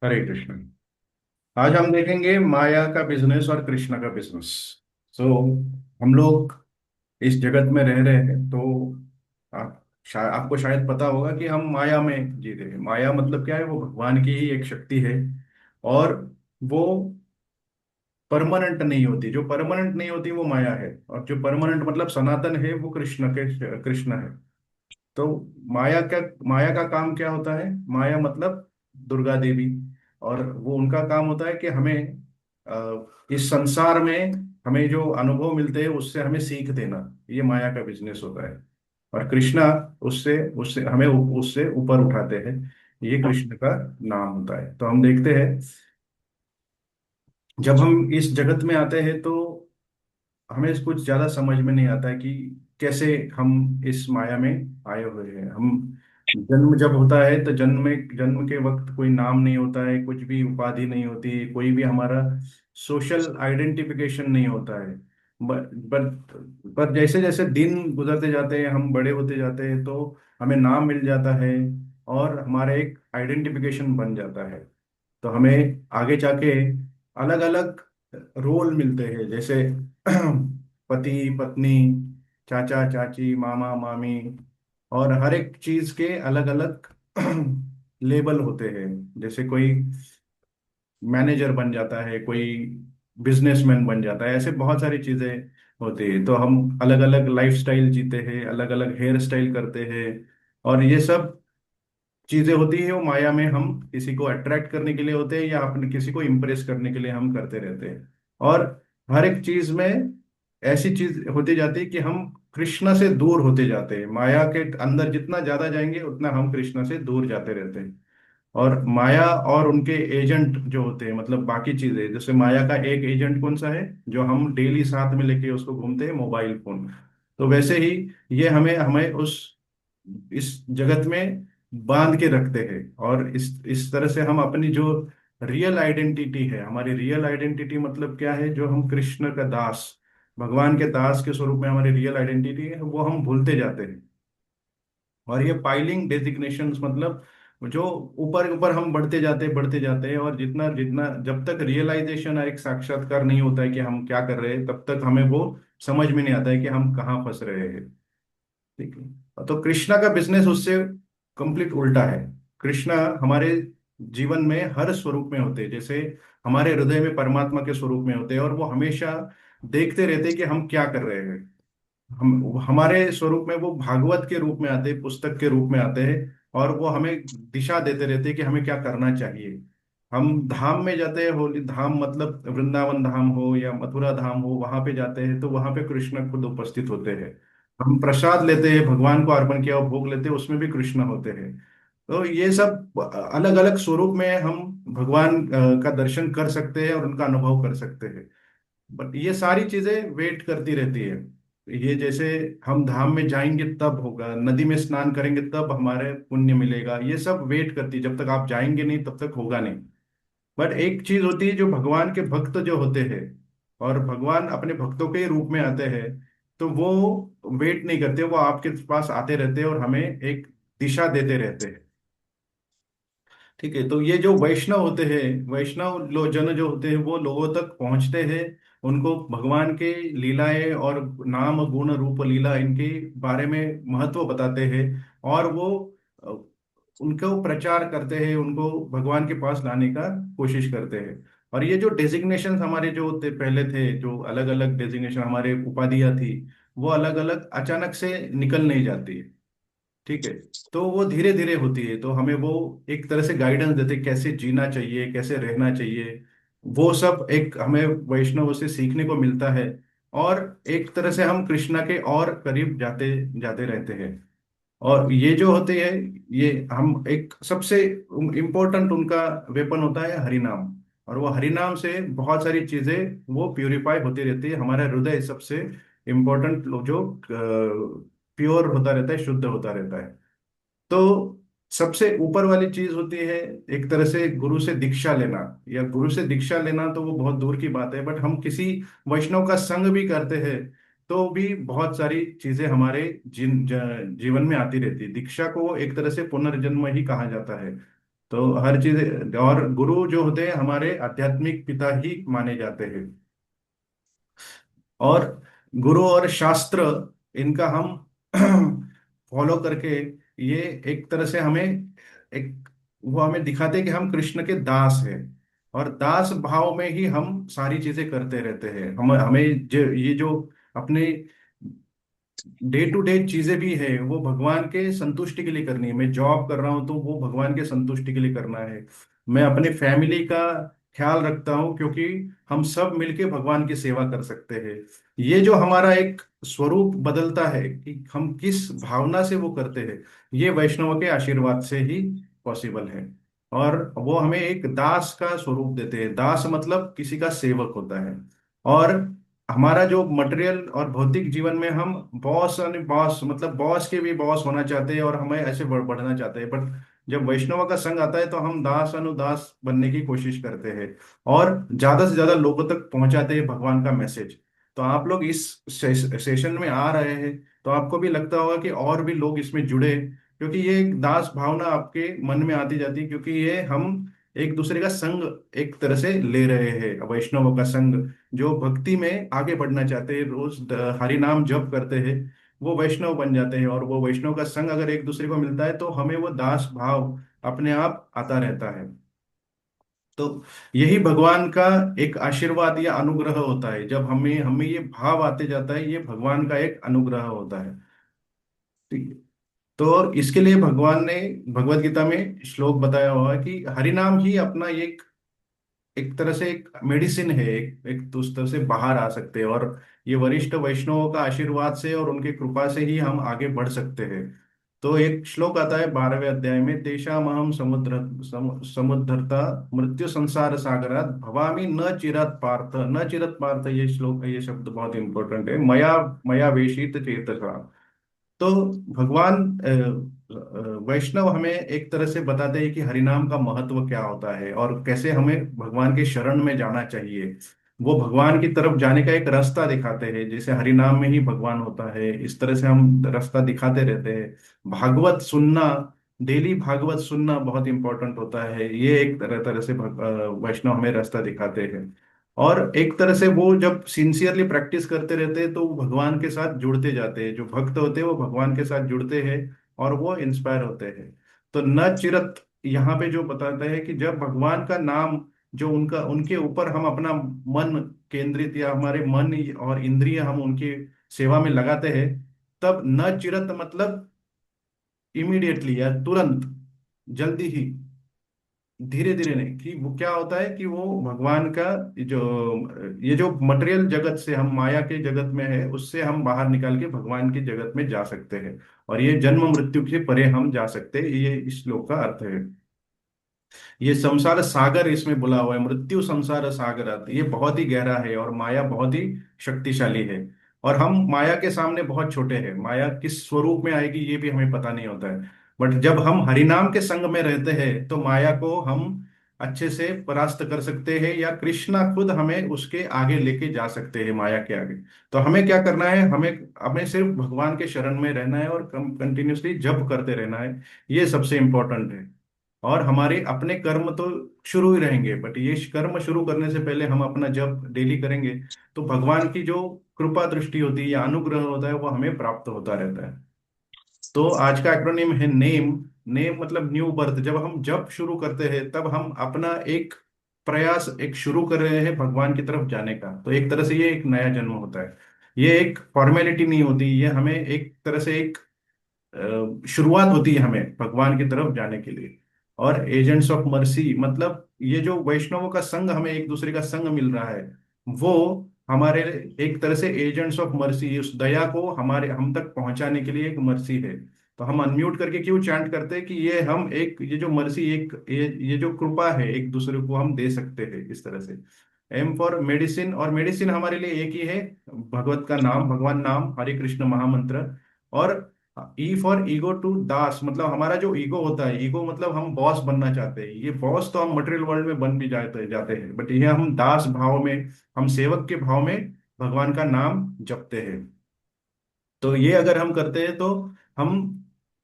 हरे कृष्ण। आज हम देखेंगे माया का बिजनेस और कृष्ण का बिजनेस। सो हम लोग इस जगत में रह रहे हैं, तो आपको शायद पता होगा कि हम माया में जी रहे हैं। माया मतलब क्या है? वो भगवान की ही एक शक्ति है। और वो परमानेंट नहीं होती। जो परमानेंट नहीं होती वो माया है, और जो परमानेंट मतलब सनातन है वो कृष्ण है। तो माया का काम क्या होता है? माया मतलब दुर्गा देवी। और वो उनका काम होता है कि हमें इस संसार में हमें जो अनुभव मिलते हैं उससे हमें सीख देना। ये माया का बिजनेस होता है। और कृष्णा उससे उससे हमें उससे ऊपर उठाते हैं। ये कृष्ण का नाम होता है। तो हम देखते हैं, जब हम इस जगत में आते हैं तो हमें कुछ ज्यादा समझ में नहीं आता है कि कैसे हम इस माया में आए हुए हैं। हम जन्म जब होता है तो जन्म के वक्त कोई नाम नहीं होता है, कुछ भी उपाधि नहीं होती, कोई भी हमारा सोशल आइडेंटिफिकेशन नहीं होता है। पर जैसे जैसे दिन गुजरते जाते हैं, हम बड़े होते जाते हैं, तो हमें नाम मिल जाता है और हमारा एक आइडेंटिफिकेशन बन जाता है। तो हमें आगे जाके अलग अलग रोल मिलते हैं, जैसे पति पत्नी, चाचा चाची, मामा मामी। और हर एक चीज के अलग अलग लेबल होते हैं। जैसे कोई मैनेजर बन जाता है, कोई बिजनेसमैन बन जाता है, ऐसे बहुत सारी चीजें होती है। तो हम अलग अलग लाइफ स्टाइल जीते हैं, अलग अलग हेयर स्टाइल करते हैं। और ये सब चीजें होती है वो माया में, हम किसी को अट्रैक्ट करने के लिए होते हैं या अपने किसी को इम्प्रेस करने के लिए हम करते रहते हैं। और हर एक चीज में ऐसी चीज होती जाती है कि हम कृष्ण से दूर होते जाते हैं। माया के अंदर जितना ज्यादा जाएंगे उतना हम कृष्ण से दूर जाते रहते हैं। और माया और उनके एजेंट जो होते हैं, मतलब बाकी चीजें, जैसे माया का एक एजेंट कौन सा है जो हम डेली साथ में लेके उसको घूमते हैं? Mobile phone. तो वैसे ही ये हमें हमें उस इस जगत में बांध के रखते हैं। और इस तरह से हम अपनी जो रियल आइडेंटिटी है, हमारी रियल आइडेंटिटी मतलब क्या है? जो हम कृष्ण का दास, भगवान के दास के स्वरूप में हमारी रियल आइडेंटिटी है, वो हम भूलते जाते हैं। और ये पाइलिंग डेजिग्नेशंस मतलब जो ऊपर ऊपर हम बढ़ते जाते हैं, और जितना जितना जब तक रियलाइजेशन एक साक्षात्कार नहीं होता है कि हम क्या कर रहे हैं, तब तक हमें वो समझ में नहीं आता है कि हम कहाँ फंस रहे हैं। ठीक है। तो कृष्णा का बिजनेस उससे कंप्लीट उल्टा है। कृष्णा हमारे जीवन में हर स्वरूप में होते हैं। जैसे हमारे हृदय में परमात्मा के स्वरूप में होते हैं, और वो हमेशा देखते रहते हैं कि हम क्या कर रहे हैं। हम हमारे स्वरूप में वो भागवत के रूप में आते हैं, पुस्तक के रूप में आते हैं। और वो हमें दिशा देते रहते हैं कि हमें क्या करना चाहिए। हम धाम में जाते हैं, होली धाम मतलब वृंदावन धाम हो या मथुरा धाम हो, वहां पे जाते हैं तो वहां पे कृष्ण खुद उपस्थित होते हैं। हम प्रसाद लेते हैं, भगवान को अर्पण किया हुआ भोग लेते हैं, उसमें भी कृष्ण होते हैं। तो ये सब अलग अलग स्वरूप में हम भगवान का दर्शन कर सकते हैं और उनका अनुभव कर सकते हैं। बट ये सारी चीजें वेट करती रहती है। ये जैसे हम धाम में जाएंगे तब होगा, नदी में स्नान करेंगे तब हमारे पुण्य मिलेगा, ये सब वेट करती है। जब तक आप जाएंगे नहीं तब तक होगा नहीं। बट एक चीज होती है, जो भगवान के भक्त जो होते हैं, और भगवान अपने भक्तों के रूप में आते हैं, तो वो वेट नहीं करते, वो आपके पास आते रहते हैं और हमें एक दिशा देते रहते हैं। ठीक है। तो ये जो वैष्णव होते हैं, वैष्णव जन जो होते हैं, वो लोगों तक पहुंचते हैं। उनको भगवान के लीलाएं और नाम गुण रूप लीला इनके बारे में महत्व बताते हैं। और वो अ, उनको प्रचार करते हैं, उनको भगवान के पास लाने का कोशिश करते हैं। और ये जो डेजिग्नेशन हमारे जो पहले थे, जो अलग अलग डेजिग्नेशन हमारे उपाधियां थी, वो अलग अलग अचानक से निकल नहीं जाती। ठीक है। तो वो धीरे धीरे होती है। तो हमें वो एक तरह से गाइडेंस देते हैं, कैसे जीना चाहिए, कैसे रहना चाहिए। वो सब एक हमें वैष्णव से सीखने को मिलता है। और एक तरह से हम कृष्णा के और करीब जाते जाते रहते हैं। और ये जो होते हैं, ये हम एक सबसे इम्पोर्टेंट उनका वेपन होता है हरिनाम। और वो हरिनाम से बहुत सारी चीजें वो प्यूरिफाई होती रहती है। हमारा हृदय सबसे इम्पोर्टेंट जो प्योर होता रहता है, शुद्ध होता रहता है। तो सबसे ऊपर वाली चीज होती है एक तरह से गुरु से दीक्षा लेना। या गुरु से दीक्षा लेना तो वो बहुत दूर की बात है, बट हम किसी वैष्णव का संग भी करते हैं तो भी बहुत सारी चीजें हमारे जीवन में आती रहती है। दीक्षा को एक तरह से पुनर्जन्म ही कहा जाता है। तो हर चीज, और गुरु जो होते हैं हमारे आध्यात्मिक पिता ही माने जाते हैं। और गुरु और शास्त्र, इनका हम फॉलो करके, ये एक तरह से हमें एक, वो हमें दिखाते हैं कि हम कृष्ण के दास हैं। और दास भाव में ही हम सारी चीजें करते रहते हैं। हम हमें ये जो अपने डे टू डे चीजें भी है वो भगवान के संतुष्टि के लिए करनी है। मैं जॉब कर रहा हूँ तो वो भगवान के संतुष्टि के लिए करना है। मैं अपने फैमिली का ख्याल रखता हूँ क्योंकि हम सब मिलके भगवान की सेवा कर सकते हैं। ये जो हमारा एक स्वरूप बदलता है कि हम किस भावना से वो करते हैं, ये वैष्णव के आशीर्वाद से ही पॉसिबल है। और वो हमें एक दास का स्वरूप देते हैं। दास मतलब किसी का सेवक होता है। और हमारा जो मटेरियल और भौतिक जीवन में हम बॉस और बॉस, मतलब बॉस के भी बॉस होना चाहते हैं और हमें ऐसे बढ़ना चाहते हैं। बट जब वैष्णव का संग आता है तो हम दास अनुदास बनने की कोशिश करते हैं और ज्यादा से ज्यादा लोगों तक पहुंचाते हैं भगवान का मैसेज। तो आप लोग इस सेशन में आ रहे हैं तो आपको भी लगता होगा कि और भी लोग इसमें जुड़े, क्योंकि ये एक दास भावना आपके मन में आती जाती है। क्योंकि ये हम एक दूसरे का संग एक तरह से ले रहे हैं, वैष्णव का संग। जो भक्ति में आगे बढ़ना चाहते हैं, रोज हरि नाम जप करते हैं, वो वैष्णव बन जाते हैं। और वो वैष्णव का संग अगर एक दूसरे को मिलता है तो हमें वो दास भाव अपने आप आता रहता है। तो यही भगवान का एक आशीर्वाद या अनुग्रह होता है। जब हमें हमें ये भाव आते जाता है, ये भगवान का एक अनुग्रह होता है। ठीक है। तो इसके लिए भगवान ने भगवत गीता में श्लोक बताया हुआ है कि हरि नाम ही अपना एक एक तरह से एक मेडिसिन है, एक तो उस तरह से बाहर आ सकते हैं। और ये वरिष्ठ वैष्णवों का आशीर्वाद से और उनकी कृपा से ही हम आगे बढ़ सकते हैं। तो एक श्लोक आता है 12वें अध्याय में, तेषामहं समुद्धरता मृत्यु संसार सागरात भवामि न चिरात पार्थ। न चिरात पार्थ, ये श्लोक, ये शब्द बहुत इंपॉर्टेंट है। मया मया वेशित चेतसा। तो भगवान वैष्णव हमें एक तरह से बताते हैं कि हरिनाम का महत्व क्या होता है और कैसे हमें भगवान के शरण में जाना चाहिए। वो भगवान की तरफ जाने का एक रास्ता दिखाते हैं। जैसे हरिनाम में ही भगवान होता है, इस तरह से हम रास्ता दिखाते रहते हैं। भागवत सुनना, डेली भागवत सुनना बहुत इंपॉर्टेंट होता है। ये एक तरह तरह से वैष्णव हमें रास्ता दिखाते हैं। और एक तरह से वो जब सिंसियरली प्रैक्टिस करते रहते हैं तो वो भगवान के साथ जुड़ते जाते हैं। जो भक्त होते हैं वो भगवान के साथ जुड़ते हैं और वो इंस्पायर होते हैं। तो न चिरत यहाँ पे जो बताता है कि जब भगवान का नाम, जो उनका, उनके ऊपर हम अपना मन केंद्रित, या हमारे मन और इंद्रिय हम उनकी सेवा में लगाते हैं, तब न चिरत मतलब इमीडिएटली या तुरंत, जल्दी ही, धीरे धीरे नहीं। कि वो क्या होता है कि वो भगवान का जो, ये जो मटेरियल जगत से, हम माया के जगत में है, उससे हम बाहर निकाल के भगवान की जगत में जा सकते हैं। और ये जन्म मृत्यु से परे हम जा सकते हैं, ये इस श्लोक का अर्थ है। ये संसार सागर इसमें बोला हुआ है, मृत्यु संसार सागर, ये बहुत ही गहरा है और माया बहुत ही शक्तिशाली है। और हम माया के सामने बहुत छोटे हैं। माया किस स्वरूप में आएगी ये भी हमें पता नहीं होता है। बट जब हम हरिनाम के संग में रहते हैं तो माया को हम अच्छे से परास्त कर सकते हैं, या कृष्णा खुद हमें उसके आगे लेके जा सकते हैं, माया के आगे। तो हमें क्या करना है, हमें हमें सिर्फ भगवान के शरण में रहना है और कंटिन्यूसली जप करते रहना है। ये सबसे इंपॉर्टेंट है। और हमारे अपने कर्म तो शुरू ही रहेंगे, बट ये कर्म शुरू करने से पहले हम अपना जब डेली करेंगे तो भगवान की जो कृपा दृष्टि होती है या अनुग्रह होता है वो हमें प्राप्त होता रहता है। तो आज का एक्रोनिम है नेम। नेम मतलब न्यू बर्थ। जब हम जब शुरू करते हैं तब हम अपना एक प्रयास एक शुरू कर रहे हैं भगवान की तरफ जाने का। तो एक तरह से ये एक नया जन्म होता है। ये एक फॉर्मेलिटी नहीं होती, ये हमें एक तरह से एक शुरुआत होती है हमें भगवान की तरफ जाने के लिए। और एजेंट्स ऑफ मर्सी मतलब ये जो वैष्णवों का संग, हमें एक दूसरे का संग मिल रहा है, वो हमारे एक तरह से एजेंट्स ऑफ मर्सी, उस दया को हमारे हम तक पहुंचाने के लिए एक मर्सी है। तो हम अनम्यूट करके क्यों चैंट करते हैं कि ये हम एक, ये जो मर्सी, एक ये जो कृपा है एक दूसरे को हम दे सकते हैं इस तरह से। एम फॉर मेडिसिन, और मेडिसिन हमारे लिए एक ही है, भगवत का नाम, भगवान नाम, हरे कृष्ण महामंत्र। और ई फॉर ईगो टू दास, मतलब हमारा जो ईगो होता है, ईगो मतलब हम बॉस बनना चाहते हैं। ये बॉस तो हम मटेरियल वर्ल्ड में बन भी जाते जाते हैं, बट ये हम दास भाव में, हम सेवक के भाव में भगवान का नाम जपते हैं। तो ये अगर हम करते हैं तो हम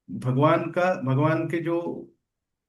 भगवान के जो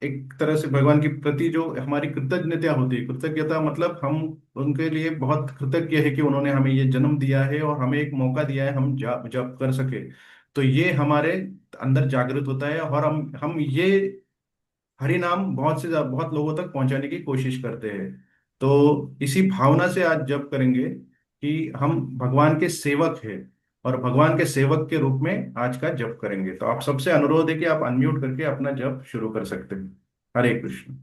एक तरह से भगवान के प्रति जो हमारी कृतज्ञता होती है, कृतज्ञता मतलब हम उनके लिए बहुत कृतज्ञ है कि उन्होंने हमें ये जन्म दिया है और हमें एक मौका दिया है हम जब कर सके। तो ये हमारे अंदर जागृत होता है और हम ये हरि नाम बहुत लोगों तक पहुंचाने की कोशिश करते हैं। तो इसी भावना से आज जप करेंगे कि हम भगवान के सेवक हैं, और भगवान के सेवक के रूप में आज का जप करेंगे। तो आप सबसे अनुरोध है कि आप अनम्यूट करके अपना जप शुरू कर सकते हैं। हरे कृष्ण।